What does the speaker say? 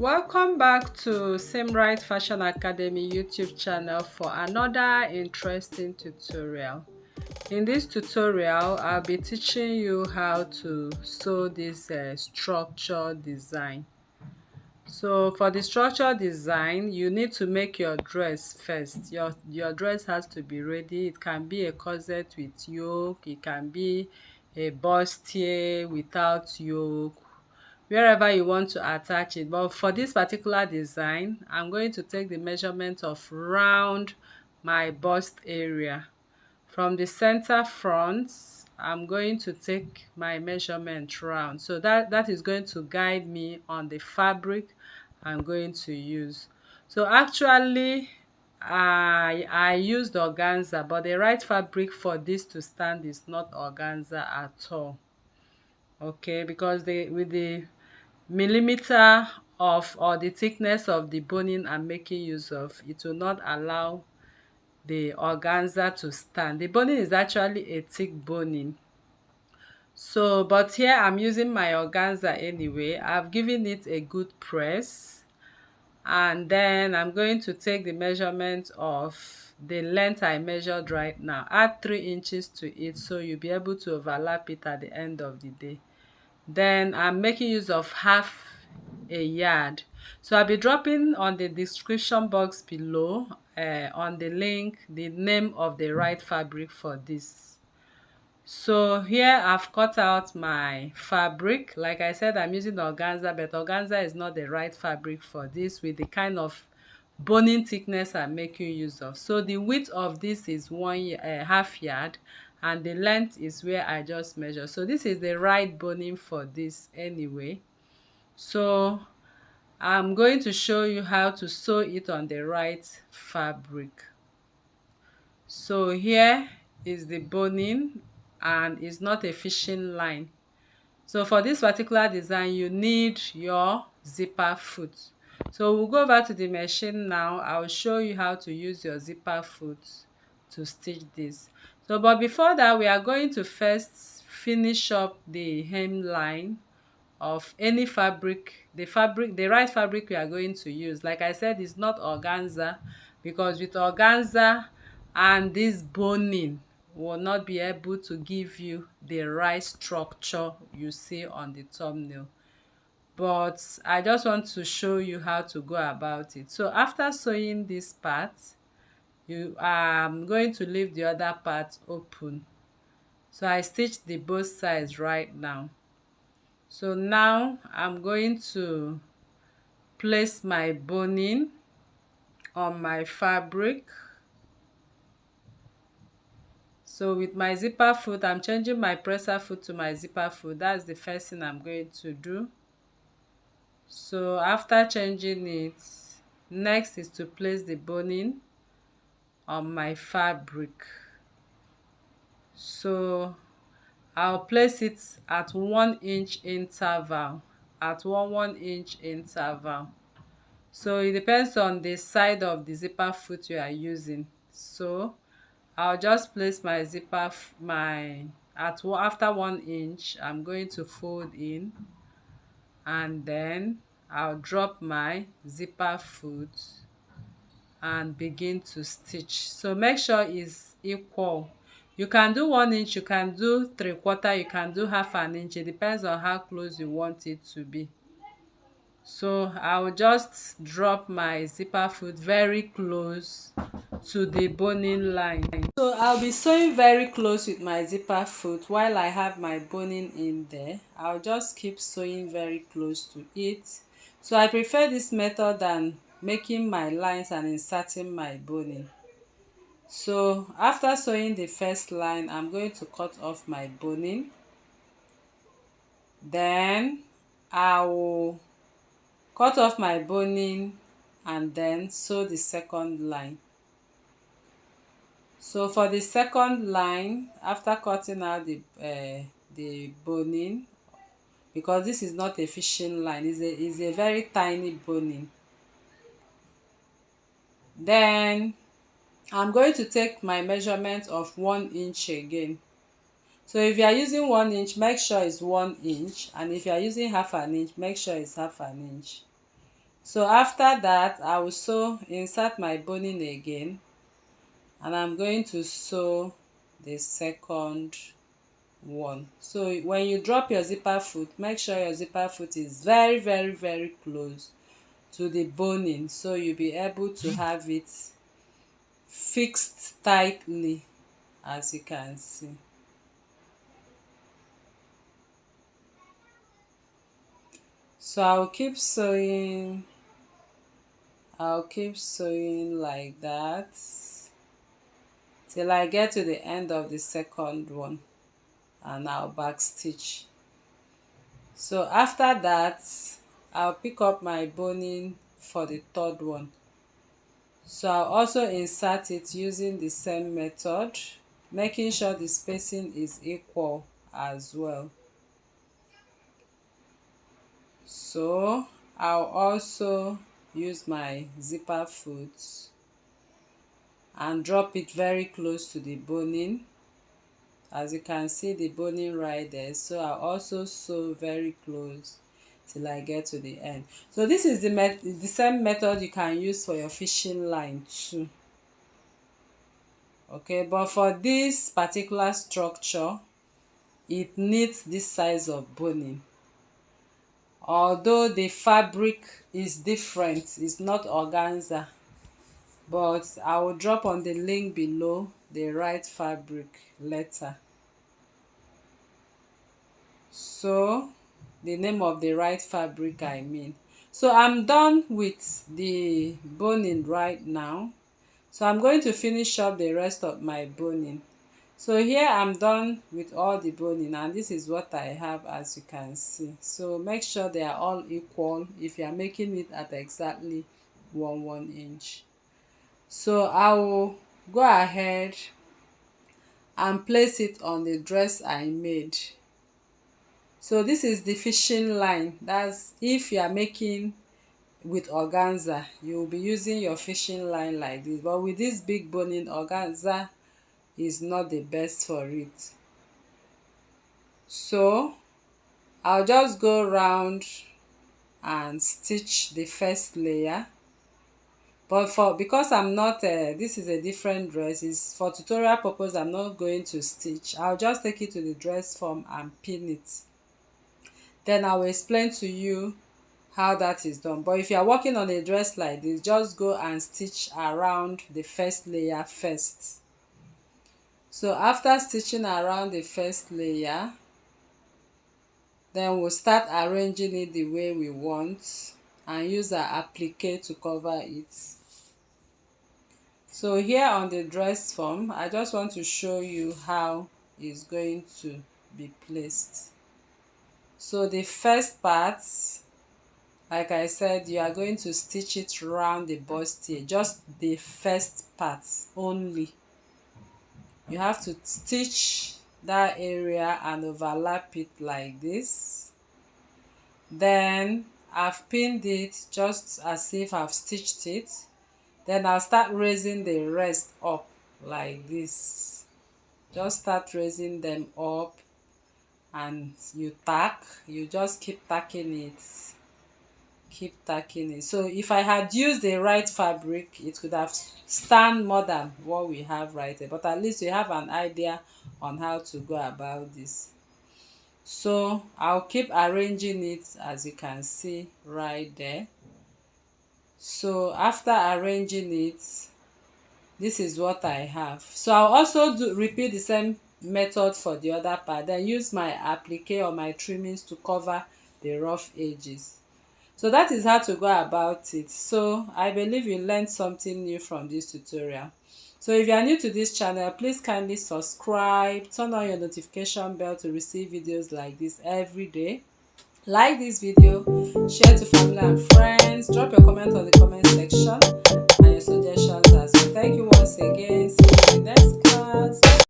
Welcome back to Same Right Fashion Academy YouTube channel for another interesting tutorial. In this tutorial, I'll be teaching you how to sew this structure design. So for the structure design, you need to make your dress first. Your dress has to be ready. It can be a corset with yoke, it can be a bustier without yoke, wherever you want to attach it. But for this particular design, I'm going to take the measurement of round my bust area. From the center front, I'm going to take my measurement round. So that is going to guide me on the fabric I'm going to use. So actually, I used organza, but the right fabric for this to stand is not organza at all. Okay, because with the millimeter of or the thickness of the boning I'm making use of, it will not allow the organza to stand. The boning is actually a thick boning. So but here I'm using my organza anyway. I've given it a good press, and then I'm going to take the measurement of the length I measured right now. Add 3 inches to it so you'll be able to overlap it at the end of the day. Then I'm making use of half a yard. So I'll be dropping on the description box below on the link the name of the right fabric for this. So here I've cut out my fabric. Like I said, I'm using organza, but organza is not the right fabric for this with the kind of boning thickness I'm making use of. So the width of this is half yard, and the length is where I just measure. So this is the right boning for this anyway. So I'm going to show you how to sew it on the right fabric. So here is the boning, and it's not a fishing line. So for this particular design, you need your zipper foot. So we'll go over to the machine now. I'll show you how to use your zipper foot to stitch this. So but before that, we are going to first finish up the hemline of any fabric. The right fabric we are going to use, like I said, is not organza, because with organza and this boning will not be able to give you the right structure you see on the thumbnail. But I just want to show you how to go about it. So after sewing this part, you are going to leave the other part open. So I stitched the both sides right now. So now I'm going to place my boning on my fabric. So with my zipper foot, I'm changing my presser foot to my zipper foot. That's the first thing I'm going to do. So after changing it, next is to place the boning on my fabric. So I'll place it at 1 inch interval, at 1 inch interval. So it depends on the side of the zipper foot you are using. So I'll just place my after 1 inch, I'm going to fold in, and then I'll drop my zipper foot and begin to stitch. So make sure it's equal. You can do 1 inch, you can do 3/4, you can do half an inch. It depends on how close you want it to be. So I'll just drop my zipper foot very close to the boning line. So I'll be sewing very close with my zipper foot while I have my boning in there. I'll just keep sewing very close to it. So I prefer this method than making my lines and inserting my boning. So after sewing the first line, I'm going to cut off my boning. Then I will cut off my boning and then sew the second line. So for the second line, after cutting out the boning, because this is not a fishing line, it's a very tiny boning, then I'm going to take my measurement of 1 inch again. So if you are using 1 inch, make sure it's 1 inch, and if you are using half an inch, make sure it's half an inch. So after that, I will insert my boning again, and I'm going to sew the second one. So when you drop your zipper foot, make sure your zipper foot is very very very close to the boning, so you'll be able to have it fixed tightly, as you can see. So I'll keep sewing like that till I get to the end of the second one, and I'll back stitch. So after that, I'll pick up my boning for the third one. So I'll also insert it using the same method, making sure the spacing is equal as well. So I'll also use my zipper foot and drop it very close to the boning. As you can see the boning right there, so I'll also sew very close till I get to the end. So this is the same method you can use for your fishing line too. Okay, but for this particular structure, it needs this size of boning. Although the fabric is different, it's not organza, but I will drop on the link below the right fabric later. So the name of the right fabric, I mean. So I'm done with the boning right now, so I'm going to finish up the rest of my boning. So here I'm done with all the boning, and this is what I have, as you can see. So make sure they are all equal if you are making it at exactly 1 inch. So I will go ahead and place it on the dress I made. So this is the fishing line. That's if you are making with organza, you will be using your fishing line like this, but with this big boning, organza is not the best for it. So I'll just go round and stitch the first layer, but because I'm not this is a different dress, is for tutorial purpose, I'm not going to stitch. I'll just take it to the dress form and pin it, then I will explain to you how that is done. But if you are working on a dress like this, just go and stitch around the first layer first. So after stitching around the first layer, then we'll start arranging it the way we want and use our applique to cover it. So here on the dress form, I just want to show you how it's going to be placed. So the first part, like I said, you are going to stitch it around the bustier, just the first part only. You have to stitch that area and overlap it like this. Then I've pinned it just as if I've stitched it. Then I'll start raising the rest up like this. Just start raising them up, and you just keep tacking it. Keep tacking it. So if I had used the right fabric, it could have stand more than what we have right here, but at least you have an idea on how to go about this. So I'll keep arranging it, as you can see right there. So after arranging it, this is what I have. So I'll also repeat the same method for the other part, then use my applique or my trimmings to cover the rough edges. So that is how to go about it. So I believe you learned something new from this tutorial. So if you are new to this channel, please kindly subscribe, turn on your notification bell to receive videos like this every day. Like this video, share to family and friends, drop your comment on the comment section and your suggestions as well. Thank you once again.